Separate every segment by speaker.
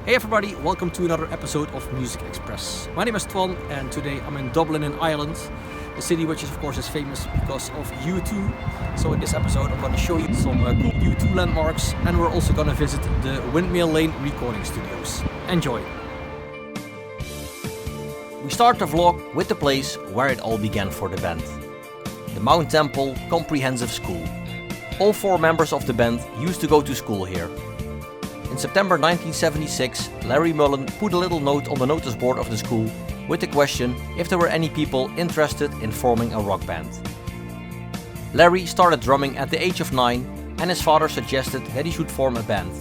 Speaker 1: Hey everybody, welcome to another episode of Muzikxpress. My name is Twan and today I'm in Dublin in Ireland, a city which is famous because of U2. So in this episode I'm going to show you some cool U2 landmarks, and we're also going to visit the Windmill Lane recording studios. Enjoy! We start the vlog with the place where it all began for the band. The Mount Temple Comprehensive School. All 4 members of the band used to go to school here. In September 1976, Larry Mullen put a little note on the notice board of the school with the question if there were any people interested in forming a rock band. Larry started drumming at the age of 9 and his father suggested that he should form a band.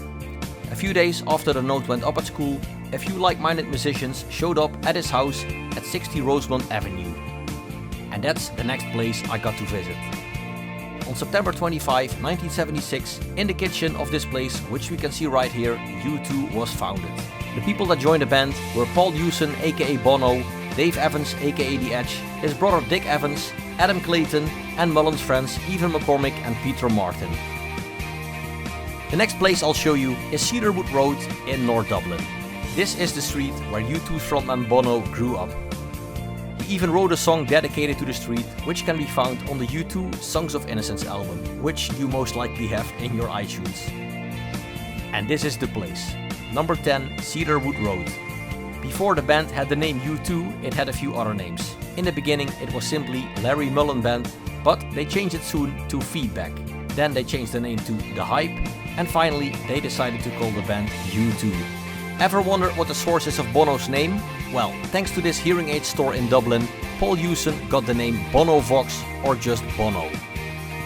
Speaker 1: A few days after the note went up at school, a few like-minded musicians showed up at his house at 60 Rosemont Avenue. And that's the next place I got to visit. On September 25, 1976, in the kitchen of this place, which we can see right here, U2 was founded. The people that joined the band were Paul Hewson aka Bono, Dave Evans aka The Edge, his brother Dick Evans, Adam Clayton, and Mullen's friends Evan McCormick and Peter Martin. The next place I'll show you is Cedarwood Road in North Dublin. This is the street where U2's frontman Bono grew up. He even wrote a song dedicated to the street, which can be found on the U2 Songs of Innocence album, which you most likely have in your iTunes. And this is the place, number 10 Cedarwood Road. Before the band had the name U2, it had a few other names. In the beginning it was simply Larry Mullen Band, but they changed it soon to Feedback. Then they changed the name to The Hype, and finally they decided to call the band U2. Ever wonder what the source is of Bono's name? Well, thanks to this hearing aid store in Dublin, Paul Hewson got the name Bonavox or just Bono.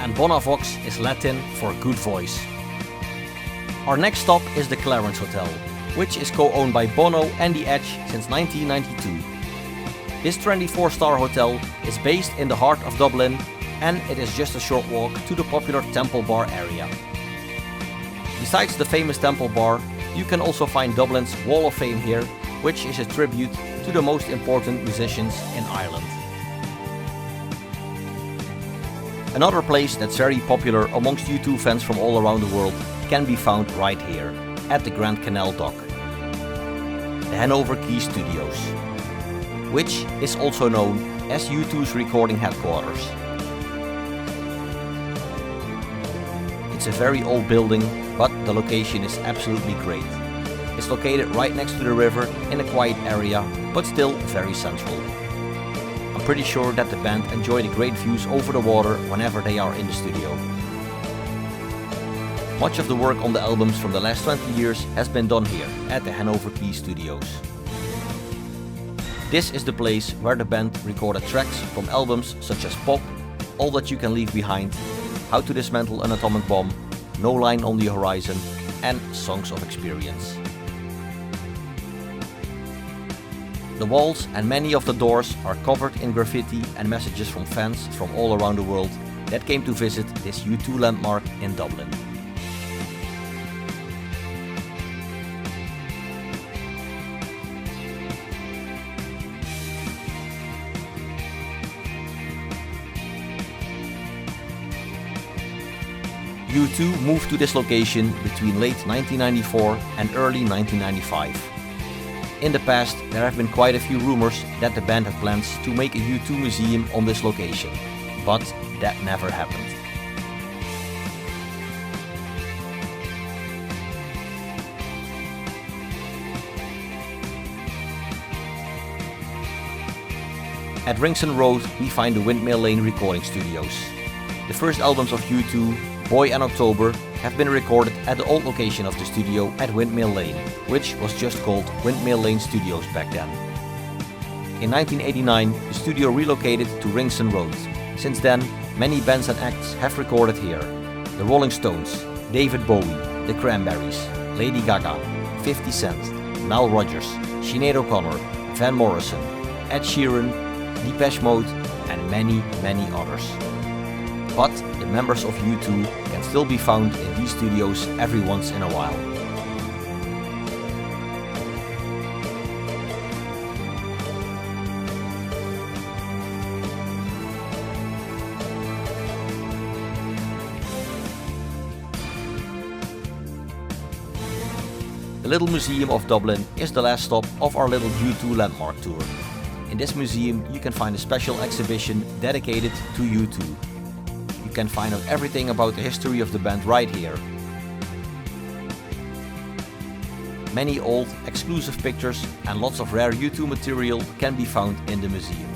Speaker 1: And Bonavox is Latin for good voice. Our next stop is the Clarence Hotel, which is co-owned by Bono and The Edge since 1992. This trendy 4-star hotel is based in the heart of Dublin, and it is just a short walk to the popular Temple Bar area. Besides the famous Temple Bar, you can also find Dublin's Wall of Fame here, which is a tribute to the most important musicians in Ireland. Another place that's very popular amongst U2 fans from all around the world can be found right here, at the Grand Canal Dock. The Hanover Quay Studios, which is also known as U2's recording headquarters. It's a very old building, but the location is absolutely great. It's located right next to the river in a quiet area, but still very central. I'm pretty sure that the band enjoy the great views over the water whenever they are in the studio. Much of the work on the albums from the last 20 years has been done here at the Hanover Quay Studios. This is the place where the band recorded tracks from albums such as Pop, All That You Can Leave Behind, How to Dismantle an Atomic Bomb, No Line on the Horizon, and Songs of Experience. The walls and many of the doors are covered in graffiti and messages from fans from all around the world that came to visit this U2 landmark in Dublin. U2 moved to this location between late 1994 and early 1995. In the past, there have been quite a few rumors that the band had plans to make a U2 museum on this location, but that never happened. At Ringsend Road, we find the Windmill Lane recording studios. The first albums of U2, Boy and October, have been recorded at the old location of the studio at Windmill Lane, which was just called Windmill Lane Studios back then. In 1989, the studio relocated to Ringsend Road. Since then, many bands and acts have recorded here. The Rolling Stones, David Bowie, The Cranberries, Lady Gaga, 50 Cent, Nile Rodgers, Sinead O'Connor, Van Morrison, Ed Sheeran, Depeche Mode, and many others. But the members of U2 can still be found in these studios every once in a while. The Little Museum of Dublin is the last stop of our little U2 landmark tour. In this museum you can find a special exhibition dedicated to U2. You can find out everything about the history of the band right here. Many old, exclusive pictures and lots of rare U2 material can be found in the museum.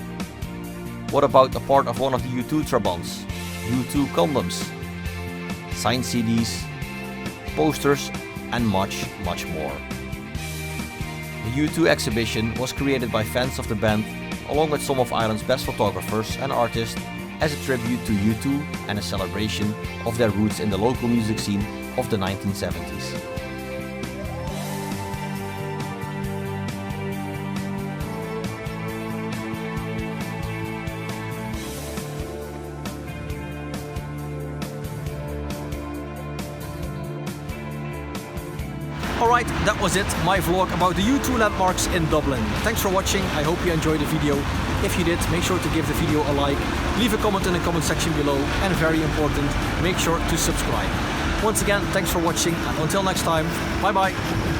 Speaker 1: What about a part of one of the U2 trabants? U2 condoms, signed CDs, posters and much more. The U2 exhibition was created by fans of the band along with some of Ireland's best photographers and artists as a tribute to U2 and a celebration of their roots in the local music scene of the 1970s. Alright, that was it, my vlog about the U2 landmarks in Dublin. Thanks for watching, I hope you enjoyed the video. If you did, make sure to give the video a like, leave a comment in the comment section below, and very important, make sure to subscribe. Once again, thanks for watching, and until next time, bye bye!